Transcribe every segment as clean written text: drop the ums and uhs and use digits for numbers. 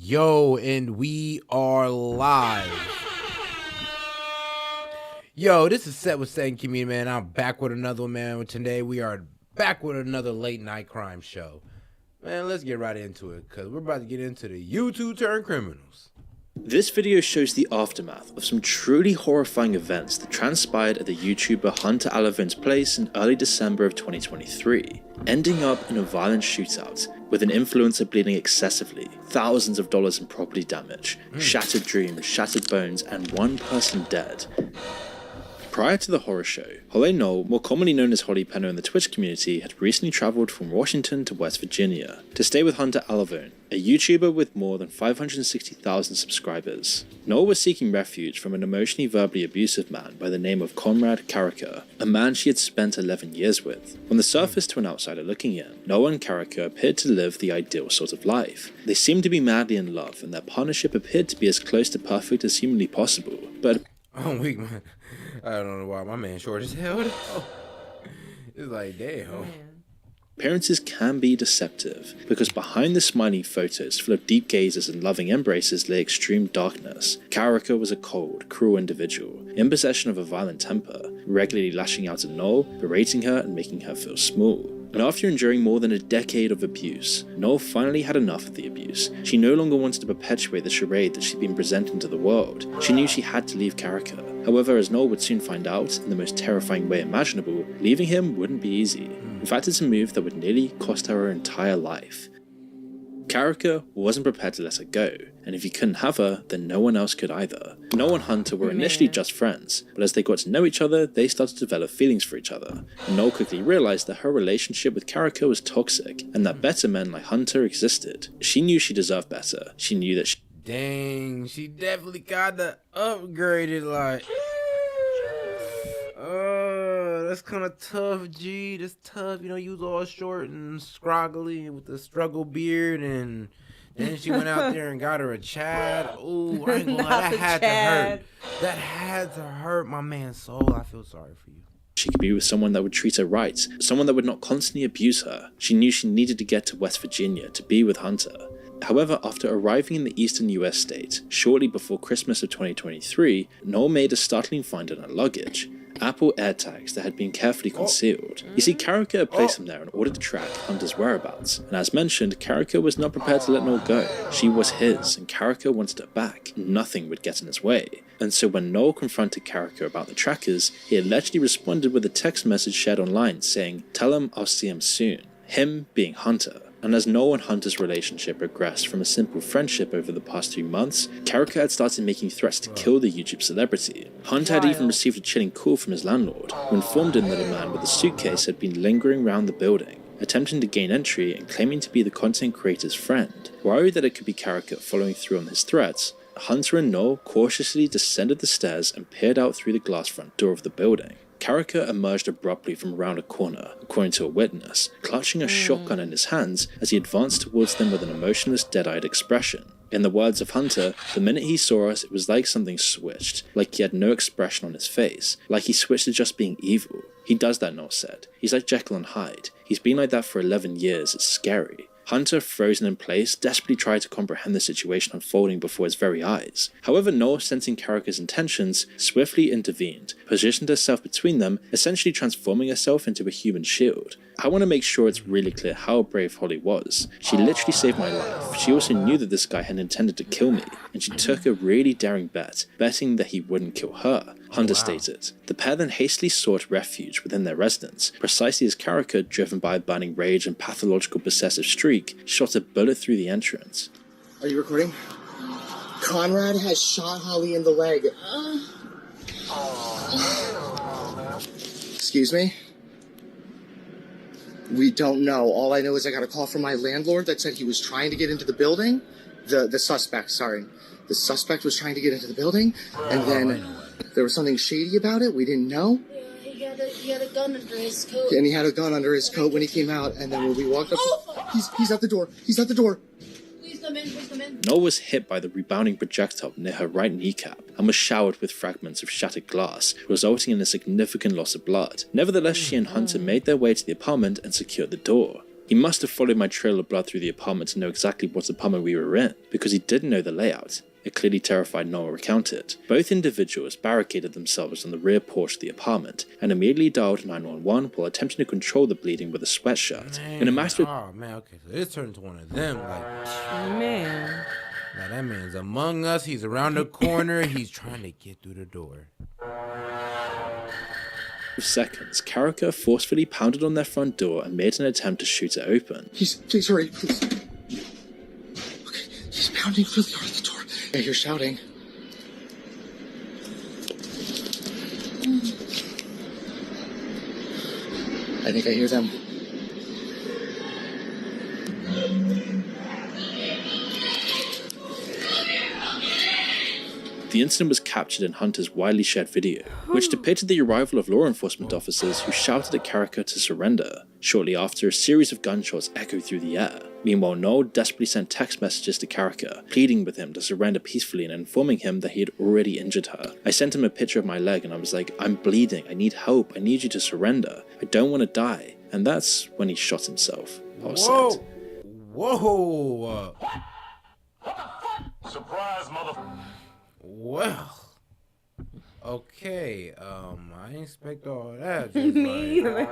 Yo, and we are live. Yo, this is Set with S.E.T community, man. I'm back with another one, man. Today we are back with another late night crime show. Man, let's get right into it, because we're about to get into the YouTube turned criminals. This video shows the aftermath of some truly horrifying events that transpired at the YouTuber Hunter Alavin's place in early December of 2023, ending up in a violent shootout with an influencer bleeding excessively, thousands of dollars in property damage, shattered dreams, shattered bones, and one person dead. Prior to the horror show, Holly Knoll, more commonly known as Holly Penner in the Twitch community, had recently travelled from Washington to West Virginia to stay with Hunter Alavin, a YouTuber with more than 560,000 subscribers. Knoll was seeking refuge from an emotionally verbally abusive man by the name of Conrad Carricker, a man she had spent 11 years with. On the surface to an outsider looking in, Knoll and Carricker appeared to live the ideal sort of life. They seemed to be madly in love, and their partnership appeared to be as close to perfect as humanly possible, but Oh, weak, man. I don't know why my man short as hell. It's like, damn. appearances can be deceptive, because behind the smiling photos full of deep gazes and loving embraces lay extreme darkness. Carricker was a cold, cruel individual, in possession of a violent temper, regularly lashing out at Knoll, berating her and making her feel small. And after enduring more than a decade of abuse, Knoll finally had enough of the abuse. She no longer wanted to perpetuate the charade that she'd been presenting to the world. She knew she had to leave Carricker. However, as Knoll would soon find out, in the most terrifying way imaginable, leaving him wouldn't be easy. In fact, it's a move that would nearly cost her entire life. Carricker wasn't prepared to let her go, and if he couldn't have her, then no one else could either. Knoll and Hunter were initially just friends, but as they got to know each other, they started to develop feelings for each other. And Knoll quickly realized that her relationship with Carricker was toxic, and that better men like Hunter existed. She knew she deserved better. She knew that she Dang, she definitely kinda upgraded, like. That's kind of tough, G. That's tough. You know, you was all short and scroggly with the struggle beard, and then she went out there and got her a Chad. Ooh, I ain't gonna lie, that had to hurt. That had to hurt my man's soul. I feel sorry for you. She could be with someone that would treat her right, someone that would not constantly abuse her. She knew she needed to get to West Virginia to be with Hunter. However, after arriving in the eastern US state, shortly before Christmas of 2023, Knoll made a startling find in her luggage: Apple AirTags that had been carefully concealed. You see, Carricker had placed them there in order to track Hunter's whereabouts, and as mentioned, Carricker was not prepared to let Knoll go. She was his, and Carricker wanted her back. Nothing would get in his way. And so when Knoll confronted Carricker about the trackers, he allegedly responded with a text message shared online saying, "Tell him I'll see him soon." Him being Hunter. And as Knoll and Hunter's relationship progressed from a simple friendship over the past 3 months, Carricker had started making threats to kill the YouTube celebrity. Hunter had even received a chilling call from his landlord, who informed him that a man with a suitcase had been lingering around the building, attempting to gain entry and claiming to be the content creator's friend. Worried that it could be Carricker following through on his threats, Hunter and Knoll cautiously descended the stairs and peered out through the glass front door of the building. Carricker emerged abruptly from around a corner, according to a witness, clutching a shotgun in his hands as he advanced towards them with an emotionless, dead-eyed expression. In the words of Hunter, the minute he saw us, it was like something switched, like he had no expression on his face, like he switched to just being evil. He does that, Knoll said. He's like Jekyll and Hyde. He's been like that for 11 years, it's scary. Hunter, frozen in place, desperately tried to comprehend the situation unfolding before his very eyes. However, Knoll, sensing Carricker's intentions, swiftly intervened, positioned herself between them, essentially transforming herself into a human shield. I want to make sure it's really clear how brave Holly was. She literally saved my life. She also knew that this guy had intended to kill me, and she took a really daring bet, betting that he wouldn't kill her. Hunter stated. The pair then hastily sought refuge within their residence, precisely as Carricker, driven by a burning rage and pathological possessive streak, shot a bullet through the entrance. Are you recording? Conrad has shot Holly in the leg. Excuse me? We don't know. All I know is I got a call from my landlord that said he was trying to get into the building. The suspect, sorry. The suspect was trying to get into the building, and then there was something shady about it. We didn't know. Yeah, he had a gun under his coat. And he had a gun under his coat when he came out, and then when we walked up... He's at the door. He's at the door. Please come in, please come in. Knoll was hit by the rebounding projectile near her right kneecap and was showered with fragments of shattered glass, resulting in a significant loss of blood. Nevertheless, she and Hunter made their way to the apartment and secured the door. He must have followed my trail of blood through the apartment to know exactly what apartment we were in, because he didn't know the layout. A clearly terrified Noel recounted. Both individuals barricaded themselves on the rear porch of the apartment and immediately dialed 911 while attempting to control the bleeding with a sweatshirt. In a matter of oh man, okay, so it turned to one of them. Like, Man. now that man's among us. He's around the corner. He's trying to get through the door. seconds, Karaka forcefully pounded on their front door and made an attempt to shoot it open. Please hurry, please. Okay, he's pounding really hard at the door. I hear shouting. I think I hear them. The incident was captured in Hunter's widely shared video, which depicted the arrival of law enforcement officers who shouted at Karaka to surrender. Shortly after, a series of gunshots echoed through the air. Meanwhile, Noel desperately sent text messages to Karaka, pleading with him to surrender peacefully and informing him that he had already injured her. I sent him a picture of my leg and I was like, I'm bleeding, I need help, I need you to surrender, I don't want to die. And that's when he shot himself. Whoa! Whoa! Surprise, mother. Well, okay. I didn't expect all that. Me either.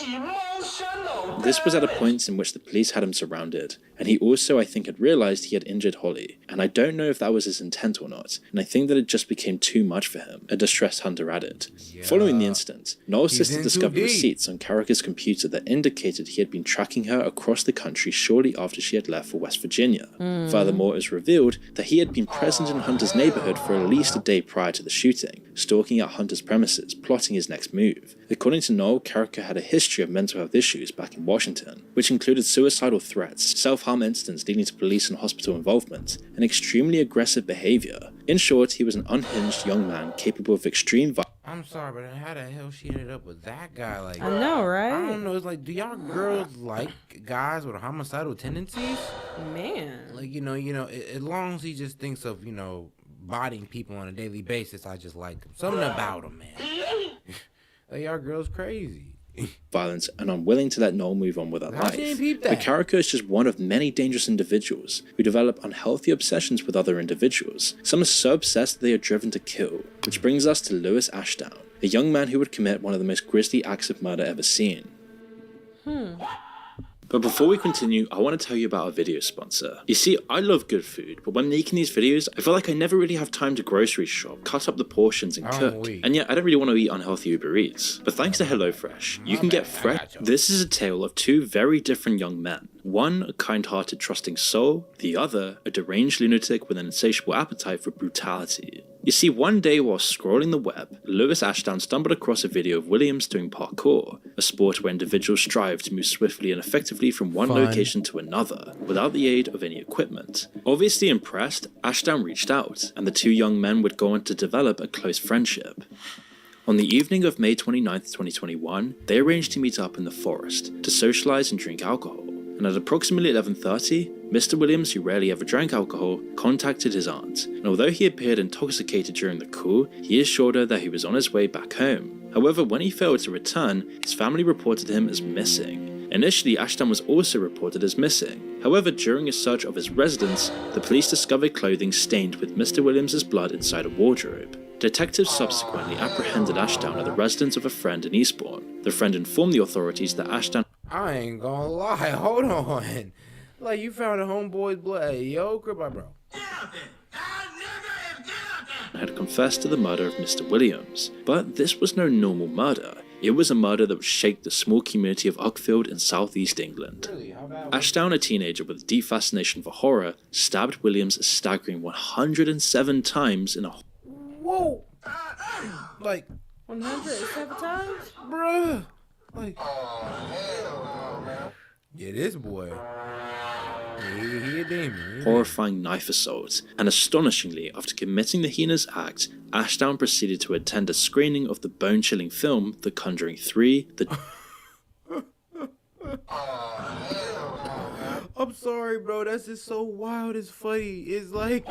Emotional. This was at a point in which the police had him surrounded, and he also, I think, had realised he had injured Holly, and I don't know if that was his intent or not, and I think that it just became too much for him, a distressed Hunter added. Yeah. Following the incident, Noel's sister in discovered too deep. receipts on Karaka's computer that indicated he had been tracking her across the country shortly after she had left for West Virginia. Furthermore, it was revealed that he had been present in Hunter's neighbourhood for at least a day prior to the shooting, stalking out Hunter's premises, plotting his next move. According to Noel, Karaka had a history of mental health issues back in Washington, which included suicidal threats, self-harm incidents leading to police and hospital involvement, and extremely aggressive behaviour. In short, he was an unhinged young man capable of extreme violence. I'm sorry, but how the hell she ended up with that guy? Like, I know, right? I don't know. It's like, do y'all girls like guys with homicidal tendencies? Man. Like, as long as he just thinks of, bodying people on a daily basis, I just like him. Something about him, man. Like, y'all girls crazy. Violence and unwilling to let Noel move on with her How life. she ain't peep that? But Karaka is just one of many dangerous individuals who develop unhealthy obsessions with other individuals. Some are so obsessed that they are driven to kill, which brings us to Lewis Ashdown, a young man who would commit one of the most grisly acts of murder ever seen. But before we continue, I want to tell you about our video sponsor. You see, I love good food, but when making these videos, I feel like I never really have time to grocery shop, cut up the portions and cook. And yet, I don't really want to eat unhealthy Uber Eats. But thanks to HelloFresh, you can get fresh. This is a tale of two very different young men. One, a kind-hearted, trusting soul. The other, a deranged lunatic with an insatiable appetite for brutality. You see, one day while scrolling the web, Lewis Ashdown stumbled across a video of Williams doing parkour, a sport where individuals strive to move swiftly and effectively from one location to another, without the aid of any equipment. Obviously impressed, Ashdown reached out, and the two young men would go on to develop a close friendship. On the evening of May 29th, 2021, they arranged to meet up in the forest, to socialise and drink alcohol. And at approximately 11:30, Mr. Williams, who rarely ever drank alcohol, contacted his aunt, and although he appeared intoxicated during the call, he assured her that he was on his way back home. However, when he failed to return, his family reported him as missing. Initially, Ashdown was also reported as missing. However, during a search of his residence, the police discovered clothing stained with Mr. Williams' blood inside a wardrobe. Detectives subsequently apprehended Ashdown at the residence of a friend in Eastbourne. The friend informed the authorities that Ashdown I ain't gonna lie. Hold on. Like, you found a homeboy's blood. Hey, yo, crip my bro. had confessed to the murder of Mr. Williams. But this was no normal murder. It was a murder that would shake the small community of Uckfield in southeast England. Ashdown, a teenager with a deep fascination for horror, stabbed Williams a staggering 107 times in a... Whoa! Like, 107 times? bruh. Like, yeah, this boy. He a demon. horrifying knife assault, and astonishingly, after committing the heinous act, Ashdown proceeded to attend a screening of the bone-chilling film The Conjuring 3, I'm sorry, bro. That's just so wild. It's funny. It's like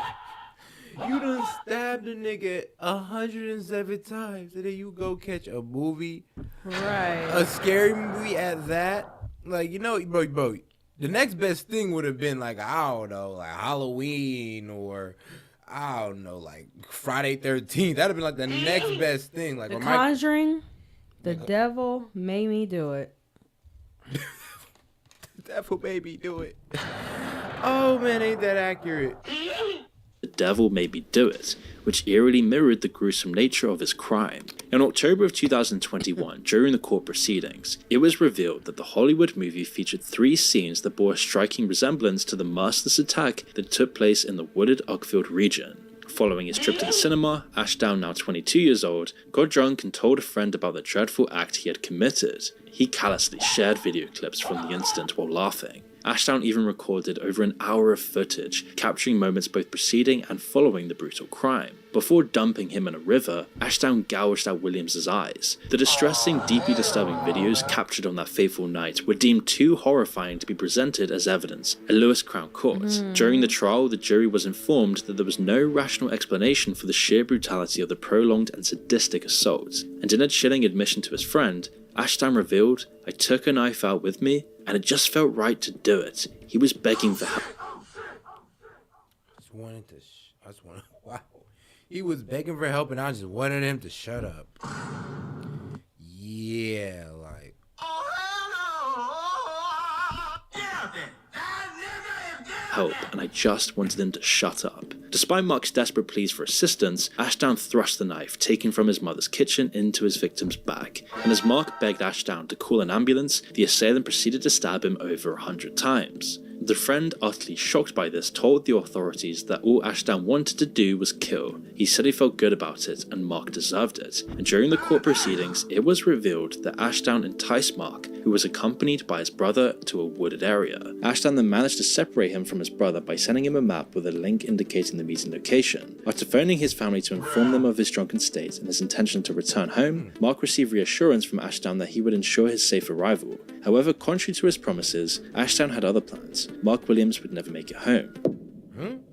You done stabbed a nigga 107 times, and then you go catch a movie, Right. a scary movie at that. Like, bro, the next best thing would have been like, I don't know, like Halloween or I don't know, like Friday 13th. That'd have been like the next best thing. Like The or Conjuring, the devil made me do it. The devil made me do it. Oh man, ain't that accurate? The devil made me do it, which eerily mirrored the gruesome nature of his crime. In October of 2021, during the court proceedings, it was revealed that the Hollywood movie featured 3 scenes that bore a striking resemblance to the merciless attack that took place in the wooded Uckfield region. Following his trip to the cinema, Ashdown, now 22 years old, got drunk and told a friend about the dreadful act he had committed. He callously shared video clips from the incident while laughing. Ashdown even recorded over an hour of footage, capturing moments both preceding and following the brutal crime. Before dumping him in a river, Ashdown gouged out Williams' eyes. The distressing, deeply disturbing videos captured on that fateful night were deemed too horrifying to be presented as evidence at Lewis Crown Court. During the trial, the jury was informed that there was no rational explanation for the sheer brutality of the prolonged and sadistic assault, and in a chilling admission to his friend, Ashdown revealed, "I took a knife out with me, and it just felt right to do it. He was begging for help." Wow. He was begging for help, and I just wanted him to shut up. Yeah, like. Help, and I just wanted him to shut up. Despite Mark's desperate pleas for assistance, Ashdown thrust the knife taken from his mother's kitchen into his victim's back, and as Mark begged Ashdown to call an ambulance, the assailant proceeded to stab him over 100 times. The friend, utterly shocked by this, told the authorities that all Ashdown wanted to do was kill. He said he felt good about it, and Mark deserved it. And during the court proceedings, it was revealed that Ashdown enticed Mark, who was accompanied by his brother, to a wooded area. Ashdown then managed to separate him from his brother by sending him a map with a link indicating the meeting location. After phoning his family to inform them of his drunken state and his intention to return home, Mark received reassurance from Ashdown that he would ensure his safe arrival. However, contrary to his promises, Ashdown had other plans. Mark Williams would never make it home.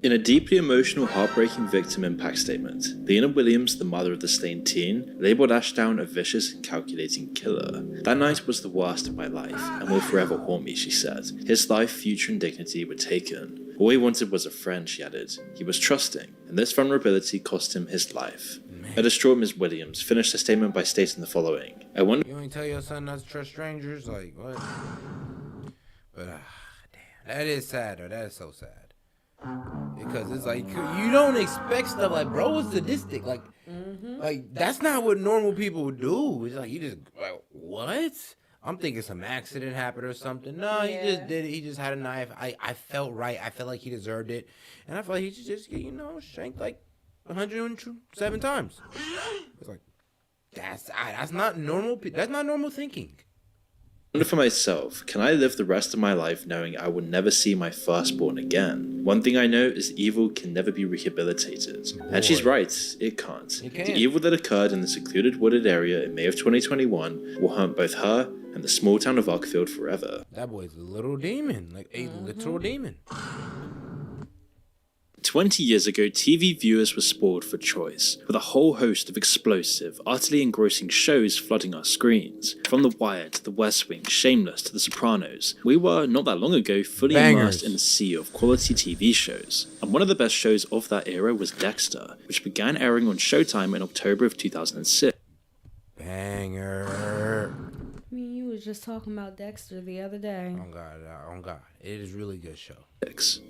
In a deeply emotional, heartbreaking victim impact statement, Lena Williams, the mother of the slain teen, labelled Ashdown a vicious and calculating killer. "That night was the worst of my life, and will forever haunt me," she said. "His life, future and dignity were taken. All he wanted was a friend," she added. "He was trusting, and this vulnerability cost him his life." A distraught Ms. Williams finished her statement by stating the following: "I wonder." You ain't tell your son not to trust strangers? Like, what? But, damn. That is sad, though. That is so sad. Because it's like, you don't expect stuff like, bro was sadistic. Like, that's not what normal people would do. It's like, you just, like, what? I'm thinking some accident happened or something. No, he just did it. He just had a knife. I felt right. I felt like he deserved it. And I felt like he should just get, shanked like 107 times. It's like, that's not normal. That's not normal thinking. I wonder for myself, can I live the rest of my life knowing I will never see my firstborn again? One thing I know is evil can never be rehabilitated. And she's right, it can't. The evil that occurred in the secluded wooded area in May of 2021 will haunt both her and the small town of Uckfield forever. That boy's a little demon, like a literal demon. 20 years ago, TV viewers were spoiled for choice, with a whole host of explosive, utterly engrossing shows flooding our screens. From The Wire to The West Wing, Shameless to The Sopranos, we were, not that long ago, fully immersed in a sea of quality TV shows. And one of the best shows of that era was Dexter, which began airing on Showtime in October of 2006. Banger. I mean, you was just talking about Dexter the other day. Oh God. It is really good show.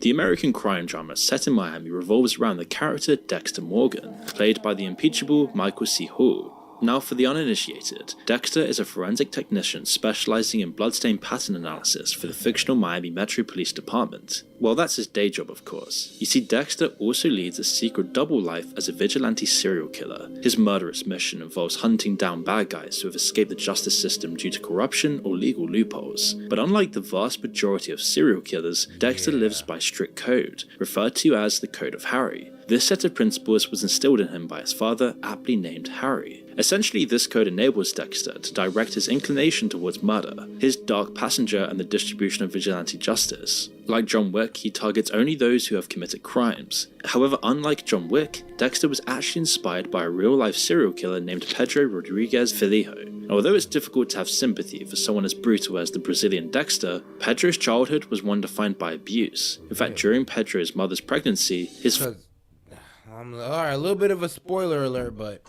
The American crime drama set in Miami revolves around the character Dexter Morgan, played by the impeachable Michael C. Hall. Now, for the uninitiated, Dexter is a forensic technician specializing in bloodstain pattern analysis for the fictional Miami Metro Police Department. Well, that's his day job, of course. You see, Dexter also leads a secret double life as a vigilante serial killer. His murderous mission involves hunting down bad guys who have escaped the justice system due to corruption or legal loopholes. But unlike the vast majority of serial killers, Dexter lives by strict code, referred to as the Code of Harry. This set of principles was instilled in him by his father, aptly named Harry. Essentially, this code enables Dexter to direct his inclination towards murder, his dark passenger, and the distribution of vigilante justice. Like John Wick, he targets only those who have committed crimes. However, unlike John Wick, Dexter was actually inspired by a real-life serial killer named Pedro Rodriguez Filho. Although it's difficult to have sympathy for someone as brutal as the Brazilian Dexter, Pedro's childhood was one defined by abuse. In fact, during Pedro's mother's pregnancy, his alright, a little bit of a spoiler alert, but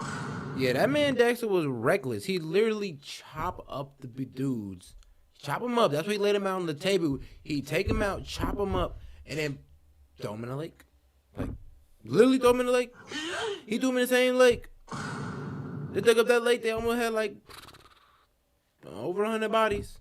yeah, that man Dexter was reckless. He literally chop up the dudes. Chop them up. That's why he laid them out on the table. He'd take them out, chop them up, and then throw them in the lake. Like, literally throw them in the lake. He threw them in the same lake. They dug up that lake. They almost had like over 100 bodies.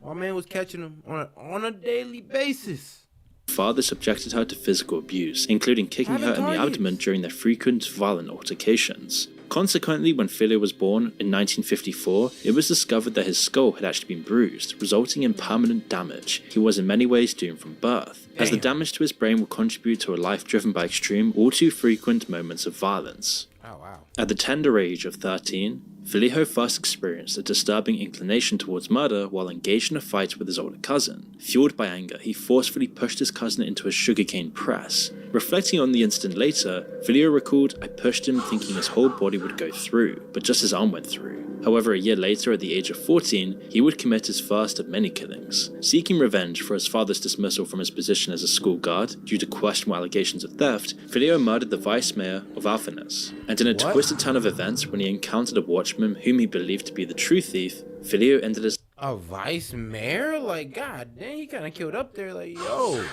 My man was catching them on a daily basis. father subjected her to physical abuse, including kicking her in the abdomen during their frequent violent altercations. Consequently, when Filho was born in 1954, it was discovered that his skull had actually been bruised, resulting in permanent damage. He was in many ways doomed from birth, as the damage to his brain would contribute to a life driven by extreme, all too frequent moments of violence. Oh, wow. At the tender age of 13, Filho first experienced a disturbing inclination towards murder while engaged in a fight with his older cousin. Fueled by anger, he forcefully pushed his cousin into a sugarcane press. Reflecting on the incident later, Filho recalled, "I pushed him thinking his whole body would go through, but just his arm went through." However, a year later, at the age of 14, he would commit his first of many killings. Seeking revenge for his father's dismissal from his position as a school guard due to questionable allegations of theft, Filho murdered the vice mayor of Alphenus. And in a twisted turn of events, when he encountered a watchman whom he believed to be the true thief, Filho ended his A vice mayor? Like, god dang, he kind of killed up there. Like, yo.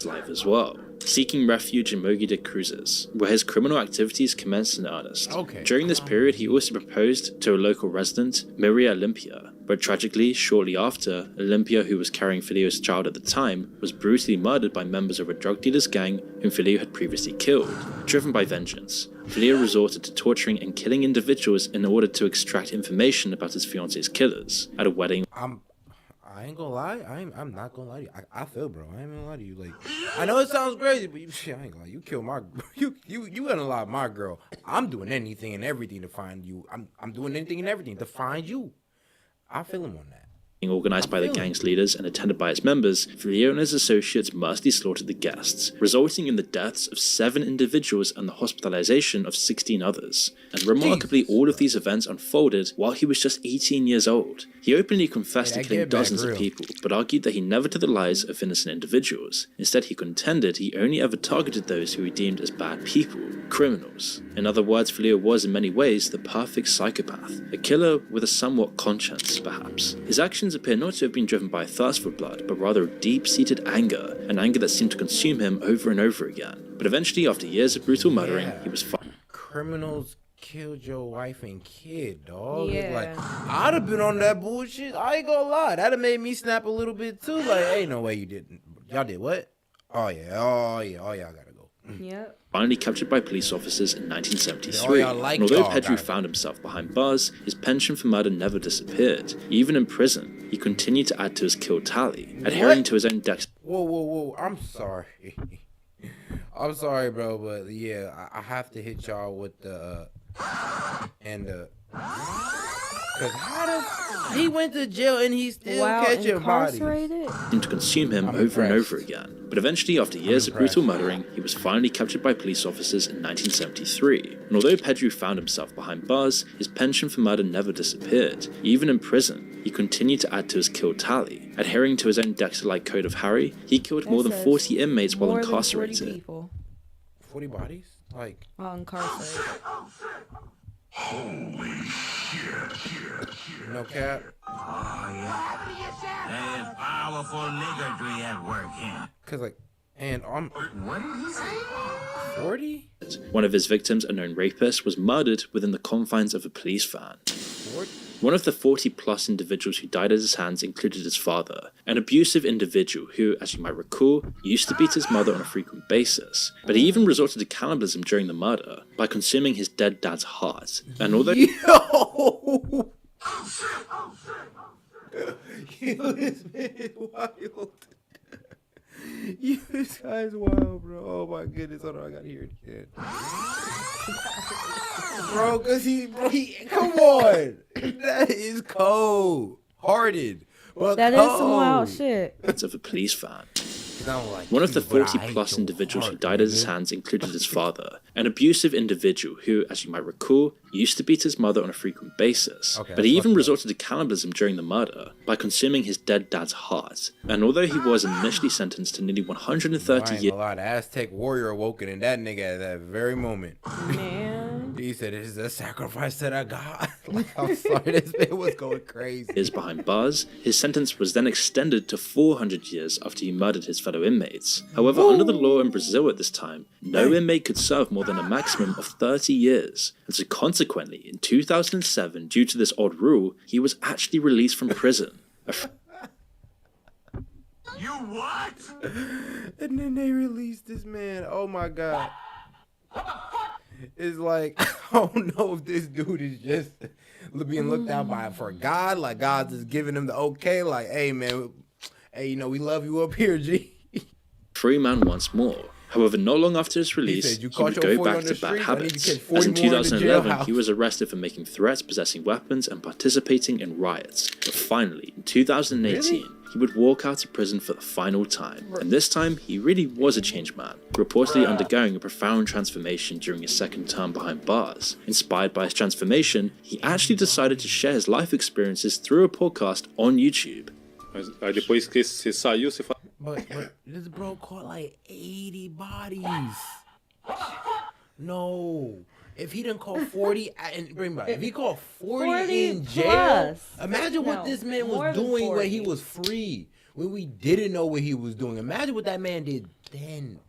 life as well, seeking refuge in Mogi de Cruzes, where his criminal activities commenced in earnest. During this period, he also proposed to a local resident, Maria Olympia, but tragically, shortly after, Olympia, who was carrying Filho's child at the time, was brutally murdered by members of a drug dealer's gang whom Filho had previously killed. Driven by vengeance, Filho resorted to torturing and killing individuals in order to extract information about his fiance's killers. At a wedding, I ain't gonna lie. I'm not gonna lie to you. I feel, bro. I ain't gonna lie to you. Like, I know it sounds crazy, but I ain't gonna lie. You killed my, you gonna lie my girl. I'm doing anything and everything to find you. I'm doing anything and everything to find you. I feel him on that. Organized by the gang's leaders and attended by its members, Filho and his associates mercilessly slaughtered the guests, resulting in the deaths of 7 individuals and the hospitalization of 16 others. And remarkably, all of these events unfolded while he was just 18 years old. He openly confessed to killing dozens of people, but argued that he never took the lives of innocent individuals. Instead, he contended he only ever targeted those who he deemed as bad people, criminals. In other words, Filho was in many ways the perfect psychopath, a killer with a somewhat conscience, perhaps. His actions appear not to have been driven by a thirst for blood, but rather a deep-seated anger, an anger that seemed to consume him over and over again. But eventually, after years of brutal murdering, he was fired. Criminals killed your wife and kid, dog. Yeah. It's like, I'd have been on that bullshit. I ain't gonna lie. That'd have made me snap a little bit too. Like, ain't no way you didn't. Y'all did what? Oh yeah, I gotta go. Yep. Finally captured by police officers in 1973. And although Pedro found himself behind bars, his penchant for murder never disappeared. Even in prison, he continued to add to his kill tally, adhering to his own Whoa. I'm sorry. I'm sorry, bro, but yeah, I have to hit y'all with the cause how does he went to jail and he still catching bodies? To consume him over and over again. But eventually, after years of brutal murdering, he was finally captured by police officers in 1973. And although Pedro found himself behind bars, his penchant for murder never disappeared. Even in prison, he continued to add to his kill tally. Adhering to his own Dexter-like code of Harry, he killed more than 40 inmates while incarcerated. 40 bodies? Like, while incarcerated. Holy shit. No cap. Oh, yeah. That powerful nigga at work here. Cause like, and What did he say? 40? One of his victims, a known rapist, was murdered within the confines of a police van. 40? One of the 40-plus individuals who died at his hands included his father, an abusive individual who, as you might recall, used to beat his mother on a frequent basis. But he even resorted to cannibalism during the murder by consuming his dead dad's heart. And although Yo! Yo, this man is wild. You guys wild, bro. Oh my goodness. Hold on, I gotta hear it again. Bro, cause he come on. That is cold hearted. But That is some wild shit. Of a police van. Like One of the you, but 40-plus I individuals who heart, died at his hands included his father, an abusive individual who, as you might recall, used to beat his mother on a frequent basis. Okay, but he even fucked up. resorted to cannibalism during the murder by consuming his dead dad's heart. And although he was initially sentenced to nearly 130 years, a lot of Aztec warrior awoken in that nigga at that very moment. Man. He said, "It is a sacrifice to the God." Like, I'm sorry, this man was going crazy. behind bars, his sentence was then extended to 400 years after he murdered his fellow inmates. However, under the law in Brazil at this time, no inmate could serve more than a maximum of 30 years. And so consequently, in 2007, due to this odd rule, he was actually released from prison. You what? And then they released this man. Oh my God. It's like, I don't know if this dude is just being looked out by for God. Like God's just giving him the okay. Like, hey man, hey, you know, we love you up here, G. Free man once more. However, not long after his release, said, "You he caught would your go 40 back on to the bad street, I need to habits. catch As 40 in more in the 2011, jailhouse." he was arrested for making threats, possessing weapons, and participating in riots. But finally, in 2018, he would walk out of prison for the final time. And this time, he really was a changed man, reportedly undergoing a profound transformation during his second term behind bars. Inspired by his transformation, he actually decided to share his life experiences through a podcast on YouTube. Aí depois que você saiu, você fala. But this bro caught like 80 bodies. No. If he didn't call 40 and bring back, if he called 40 in jail, plus. imagine what No, this man more was than doing when he 40. was free. When we didn't know what he was doing. Imagine what that man did then.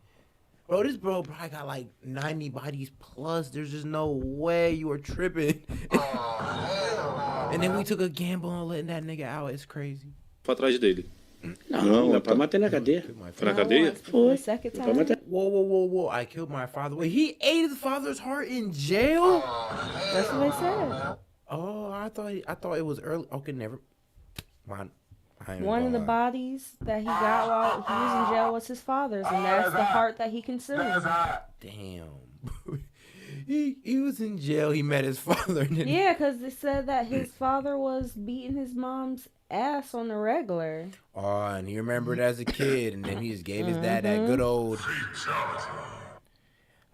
Bro, this bro probably got like 90 bodies plus. There's just no way you were tripping. And then we took a gamble on letting that nigga out. It's crazy. Foi atrás dele. Não, é pra matar na cadeia. Foi na cadeia? The second time. Whoa. I killed my father. Wait, he ate his father's heart in jail? That's what they said. Oh, I thought it was early. Okay, never mind. One of the bodies that he got while he was in jail was his father's, and that's the heart that he consumed. Damn. He was in jail. He met his father. And then Yeah, because they said that his father was beating his mom's ass on the regular. Oh, and he remembered as a kid, and then he just gave his dad that good old.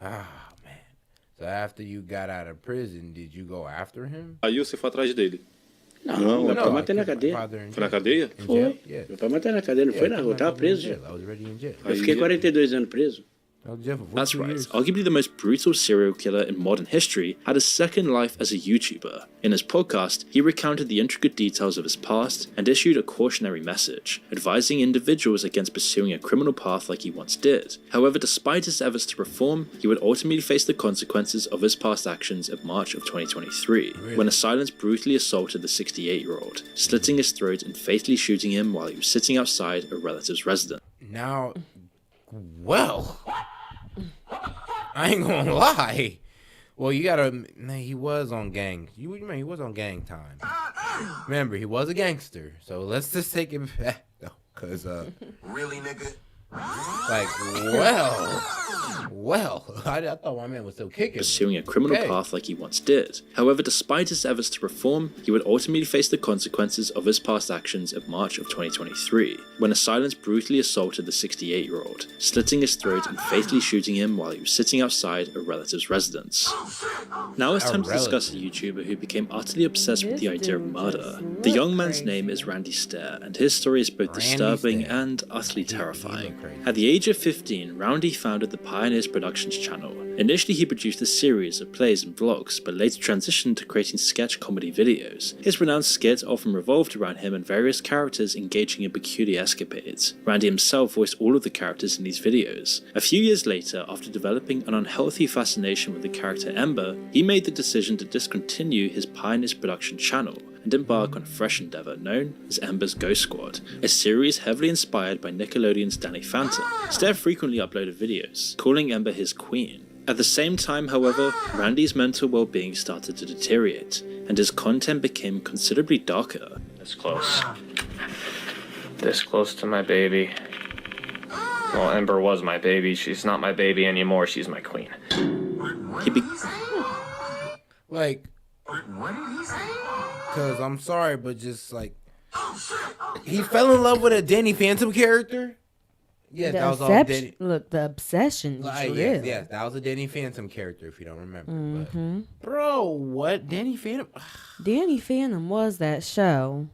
Ah, man. So after you got out of prison, did you go after him? Saiu, você foi atrás dele. Não, é pra I matar na killed my cadeia. father in Foi na jail. cadeia? In jail? Yeah. É pra matar na cadeia, não foi na rua, eu tava preso já. I was already in jail. Eu fiquei 42 anos preso. I was in jail for That's 42 right. years. Arguably the most brutal serial killer in modern history had a second life as a YouTuber. In his podcast, he recounted the intricate details of his past and issued a cautionary message, advising individuals against pursuing a criminal path like he once did. However, despite his efforts to reform, he would ultimately face the consequences of his past actions in March of 2023, when a silence brutally assaulted the 68-year-old, slitting his throat and fatally shooting him while he was sitting outside a relative's residence. Now, well, I ain't gonna lie. Well, you gotta. Man, he was on gang. You mean he was on gang time? Remember, he was a gangster. So let's just take it back, though, cause Really, nigga? like, well, I thought my man was still kicking. Pursuing a criminal Okay. path like he once did. However, despite his efforts to reform, he would ultimately face the consequences of his past actions in March of 2023, when a silence brutally assaulted the 68-year-old, slitting his throat and fatally shooting him while he was sitting outside a relative's residence. Now it's time to discuss a YouTuber who became utterly obsessed with the idea of murder. The young man's name is Randy Stair, and his story is both disturbing and utterly terrifying. At the age of 15, Randy founded the Pioneers Productions channel. Initially, he produced a series of plays and vlogs, but later transitioned to creating sketch comedy videos. His renowned skits often revolved around him and various characters engaging in peculiar escapades. Randy himself voiced all of the characters in these videos. A few years later, after developing an unhealthy fascination with the character Ember, he made the decision to discontinue his Pioneers Production channel and embark on a fresh endeavour known as Ember's Ghost Squad, a series heavily inspired by Nickelodeon's Danny Phantom. Stair frequently uploaded videos, calling Ember his queen. At the same time, however, Randy's mental well-being started to deteriorate, and his content became considerably darker. This close. This close to my baby. Well, Ember was my baby. She's not my baby anymore. She's my queen. Like, because I'm sorry, but just like, he fell in love with a Danny Phantom character. Yeah, that was all Danny. Look, the obsession was real. Yes, that was a Danny Phantom character, if you don't remember. But, bro, what? Danny Phantom? Danny Phantom was that show,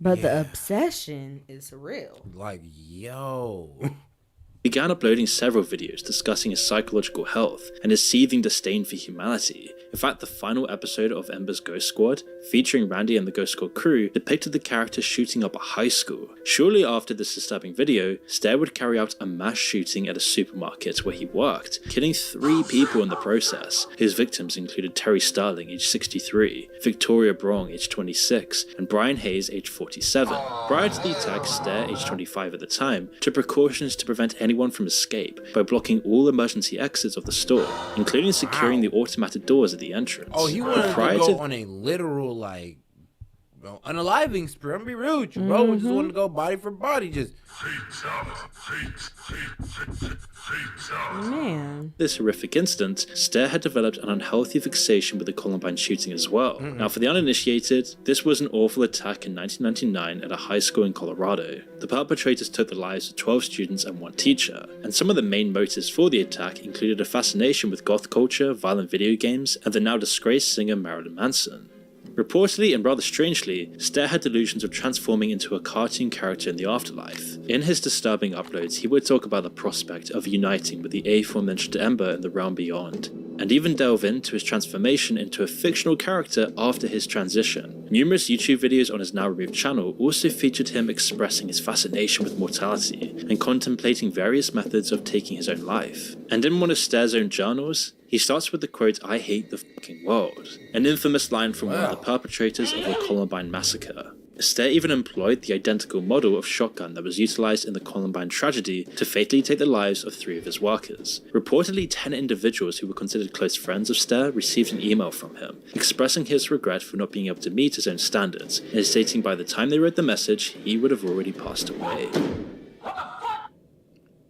but the obsession is real. Like, yo. Began uploading several videos discussing his psychological health and his seething disdain for humanity. In fact, the final episode of Ember's Ghost Squad, featuring Randy and the Ghost Squad crew, depicted the character shooting up a high school. Shortly after this disturbing video, Stair would carry out a mass shooting at a supermarket where he worked, killing 3 people in the process. His victims included Terry Starling, age 63, Victoria Brong, age 26, and Brian Hayes, age 47. Prior to the attack, Stair, age 25 at the time, took precautions to prevent anyone from escape by blocking all emergency exits of the store, including securing the automated doors at the entrance. Oh, he wanted to go on a literal, like, unaliving spree. I'm gonna be real with you, bro. We just wanted to go body for body, just. Man. This horrific incident, Stair had developed an unhealthy fixation with the Columbine shooting as well. Now, for the uninitiated, this was an awful attack in 1999 at a high school in Colorado. The perpetrators took the lives of 12 students and 1 teacher, and some of the main motives for the attack included a fascination with goth culture, violent video games, and the now disgraced singer Marilyn Manson. Reportedly, and rather strangely, Stair had delusions of transforming into a cartoon character in the afterlife. In his disturbing uploads, he would talk about the prospect of uniting with the aforementioned Ember in the realm beyond, and even delve into his transformation into a fictional character after his transition. Numerous YouTube videos on his now removed channel also featured him expressing his fascination with mortality and contemplating various methods of taking his own life. And in one of Stair's own journals, he starts with the quote, "I hate the fucking world," an infamous line from one of the perpetrators of the Columbine massacre. Stair even employed the identical model of shotgun that was utilized in the Columbine tragedy to fatally take the lives of 3 of his workers. Reportedly, 10 individuals who were considered close friends of Stair received an email from him, expressing his regret for not being able to meet his own standards, and stating by the time they read the message, he would have already passed away.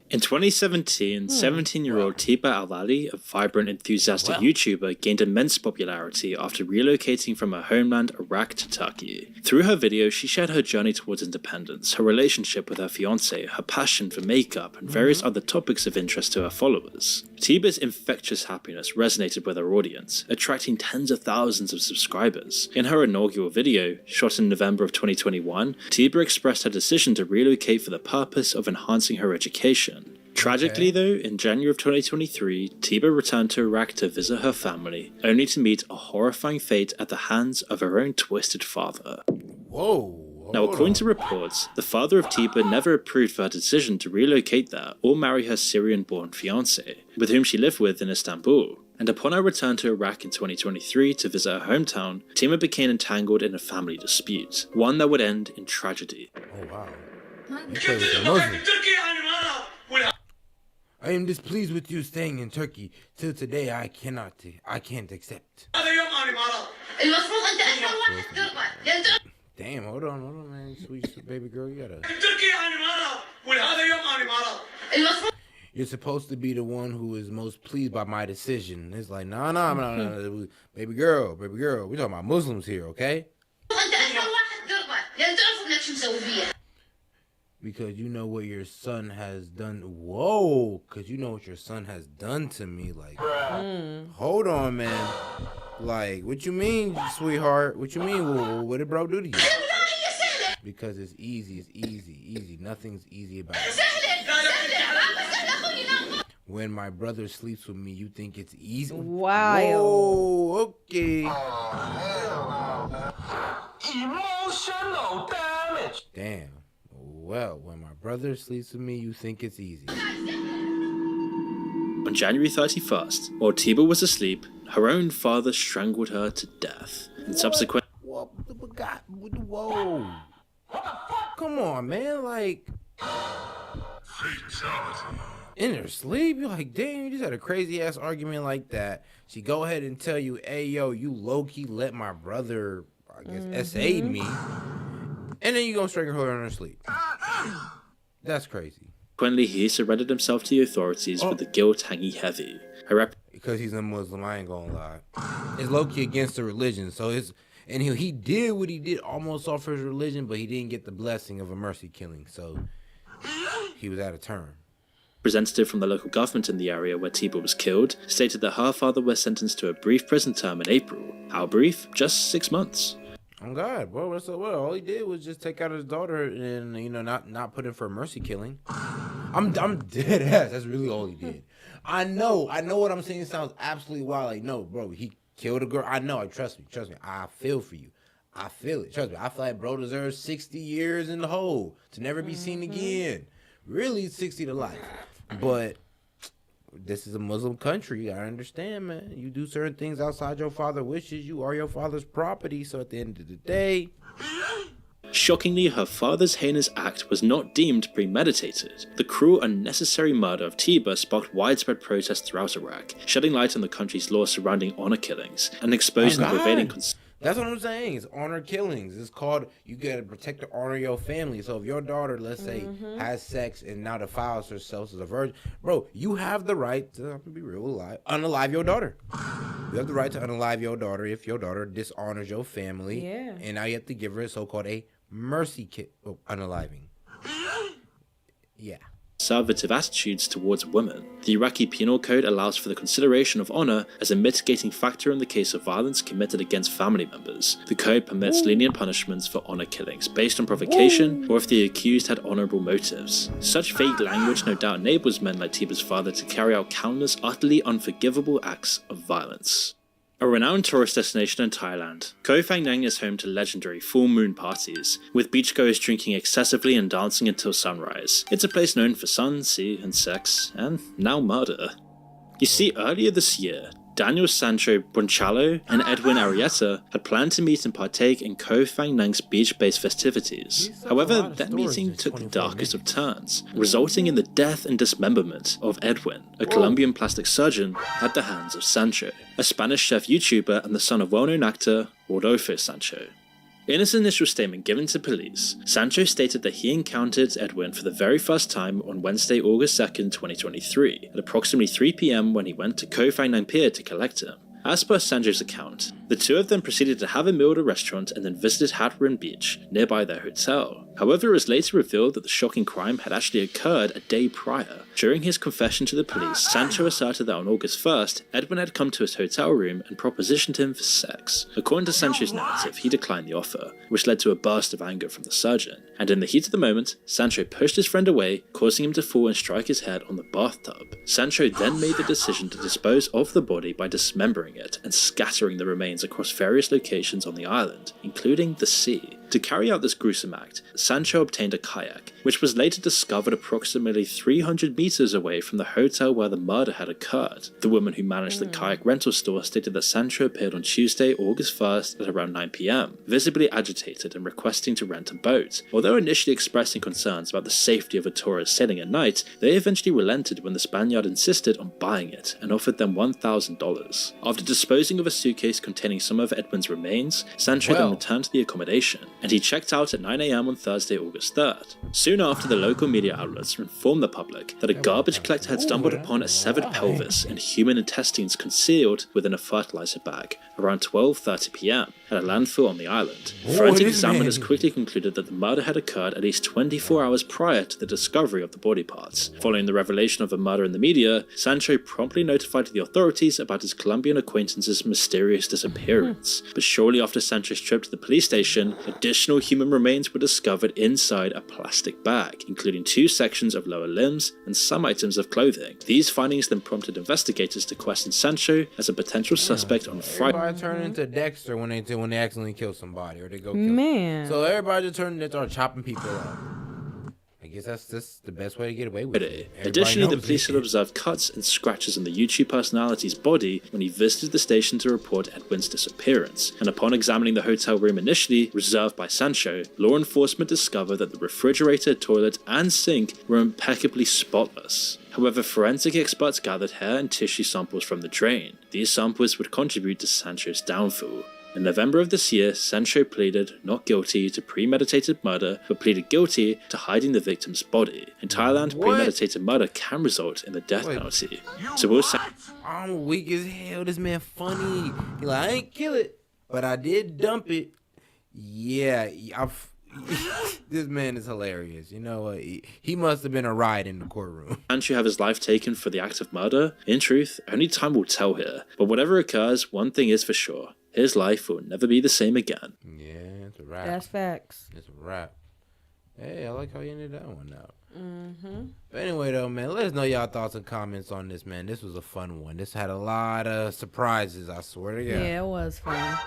In 2017, 17-year-old Tiba Al-Ali, a vibrant, enthusiastic YouTuber, gained immense popularity after relocating from her homeland, Iraq, to Turkey. Through her videos, she shared her journey towards independence, her relationship with her fiancé, her passion for makeup, and various other topics of interest to her followers. Tiba's infectious happiness resonated with her audience, attracting tens of thousands of subscribers. In her inaugural video, shot in November of 2021, Tiba expressed her decision to relocate for the purpose of enhancing her education. Tragically though, in January of 2023, Tiba returned to Iraq to visit her family, only to meet a horrifying fate at the hands of her own twisted father. Whoa. Now, according to reports, the father of Tiba never approved of her decision to relocate there or marry her Syrian-born fiancé, with whom she lived with in Istanbul. And upon her return to Iraq in 2023 to visit her hometown, Tiba became entangled in a family dispute, one that would end in tragedy. Oh wow. You play with the Muslims. I am displeased with you staying in Turkey. Till today, I can't accept. Damn, hold on, man. Sweet baby girl, you gotta. You're supposed to be the one who is most pleased by my decision. It's like, no. Baby girl. We talking about Muslims here, okay? Because you know what your son has done. Whoa, because you know what your son has done to me. Like, hold on, man. Like, what you mean, sweetheart? What you mean? What did bro do to you? Because it's easy. Nothing's easy about it. When my brother sleeps with me, you think it's easy? Wow. Whoa, okay. Emotional damage. Damn. Well, when my brother sleeps with me, you think it's easy. On January 31st, while Tiba was asleep, her own father strangled her to death, and subsequently... Whoa. Come on, man, like... In her sleep, you're like, damn, you just had a crazy-ass argument like that. She go ahead and tell you, hey, yo, you low-key let my brother, I guess, S.A.'d me. And then you gonna strangle her in her sleep. That's crazy. Consequently, he surrendered himself to the authorities with the guilt hanging heavy. Because he's a Muslim, I ain't gonna lie. It's low-key against the religion, so it's... And he did what he did almost off his religion, but he didn't get the blessing of a mercy killing, so he was out of term. Representative from the local government in the area where Tiba was killed stated that her father was sentenced to a brief prison term in April. How brief? Just 6 months. Oh God, bro, what's up? Well, all he did was just take out his daughter and, you know, not put in for a mercy killing. I'm dead ass. That's really all he did. I know what I'm saying sounds absolutely wild. Like, no, bro, he killed a girl. I know. Trust me. I feel for you. I feel it. Trust me. I feel like bro deserves 60 years in the hole to never be seen again. Really, 60 to life. But this is a Muslim country. I understand, man. You do certain things outside your father's wishes. You are your father's property. So at the end of the day... Shockingly, her father's heinous act was not deemed premeditated. The cruel, unnecessary murder of Tiba sparked widespread protests throughout Iraq, shedding light on the country's laws surrounding honor killings and exposing the prevailing That's what I'm saying. It's honor killings. It's called, you gotta protect the honor of your family. So if your daughter, let's say, has sex and now defiles herself as a virgin, bro, you have the right to, I'm gonna be real alive, unalive your daughter. You have the right to unalive your daughter if your daughter dishonors your family. Yeah. And now you have to give her a so-called a mercy kit, unaliving. Yeah. conservative attitudes towards women. The Iraqi Penal Code allows for the consideration of honor as a mitigating factor in the case of violence committed against family members. The code permits lenient punishments for honor killings based on provocation or if the accused had honorable motives. Such vague language no doubt enables men like Tiba's father to carry out countless utterly unforgivable acts of violence. A renowned tourist destination in Thailand, Koh Phangan is home to legendary full moon parties, with beachgoers drinking excessively and dancing until sunrise. It's a place known for sun, sea, and sex, and now murder. You see, earlier this year, Daniel Sancho Bonchalo and Edwin Arrieta had planned to meet and partake in Koh Phangan's beach-based festivities. However, that meeting took the darkest of turns, resulting in the death and dismemberment of Edwin, a Colombian plastic surgeon, at the hands of Sancho, a Spanish chef YouTuber and the son of well-known actor Rodolfo Sancho. In his initial statement given to police, Sancho stated that he encountered Edwin for the very first time on Wednesday, August 2nd, 2023, at approximately 3 PM when he went to Koh Phangan Pier to collect him. As per Sancho's account, the two of them proceeded to have a meal at a restaurant and then visited Hat Rin Beach, nearby their hotel. However, it was later revealed that the shocking crime had actually occurred a day prior. During his confession to the police, Sancho asserted that on August 1st, Edwin had come to his hotel room and propositioned him for sex. According to Sancho's narrative, he declined the offer, which led to a burst of anger from the surgeon. And in the heat of the moment, Sancho pushed his friend away, causing him to fall and strike his head on the bathtub. Sancho then made the decision to dispose of the body by dismembering it and scattering the remains across various locations on the island, including the sea. To carry out this gruesome act, Sancho obtained a kayak, which was later discovered approximately 300 meters away from the hotel where the murder had occurred. The woman who managed the kayak rental store stated that Sancho appeared on Tuesday, August 1st at around 9 PM, visibly agitated and requesting to rent a boat. Although initially expressing concerns about the safety of a tourist sailing at night, they eventually relented when the Spaniard insisted on buying it and offered them $1,000. After disposing of a suitcase containing some of Edwin's remains, Sancho then returned to the accommodation, and he checked out at 9 AM on Thursday, August 3rd. Soon after, the local media outlets informed the public that a garbage collector had stumbled upon a severed pelvis and human intestines concealed within a fertilizer bag around 12:30 PM at a landfill on the island. Forensic examiners quickly concluded that the murder had occurred at least 24 hours prior to the discovery of the body parts. Following the revelation of a murder in the media, Sancho promptly notified the authorities about his Colombian acquaintance's mysterious disappearance. But shortly after Sancho's trip to the police station, additional human remains were discovered inside a plastic bag, including 2 sections of lower limbs and some items of clothing. These findings then prompted investigators to question Sancho as a potential suspect on Friday. Everybody turn into Dexter when they accidentally kill somebody or they go kill So everybody just turned into start chopping people up. I guess that's just the best way to get away with it. Additionally, the police had observed cuts and scratches on the YouTube personality's body when he visited the station to report Edwin's disappearance, and upon examining the hotel room initially reserved by Sancho, law enforcement discovered that the refrigerator, toilet, and sink were impeccably spotless. However, forensic experts gathered hair and tissue samples from the drain. These samples would contribute to Sancho's downfall. In November of this year, Sancho pleaded not guilty to premeditated murder, but pleaded guilty to hiding the victim's body. In Thailand, What? premeditated murder can result in the death penalty. So will I'm weak as hell. This man funny. He like, I ain't kill it, but I did dump it. Yeah, this man is hilarious. You know what? He must have been a riot in the courtroom. Sancho have his life taken for the act of murder? In truth, only time will tell here. But whatever occurs, one thing is for sure. His life will never be the same again. Yeah, it's a wrap. That's facts. It's a wrap. Hey, I like how you ended that one out. But anyway, though, man, let us know y'all thoughts and comments on this, man. This was a fun one. This had a lot of surprises, I swear to God. Yeah, it was fun.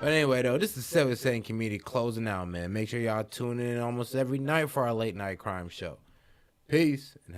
But anyway, though, this is 7 Community closing out, man. Make sure y'all tune in almost every night for our late night crime show. Peace. And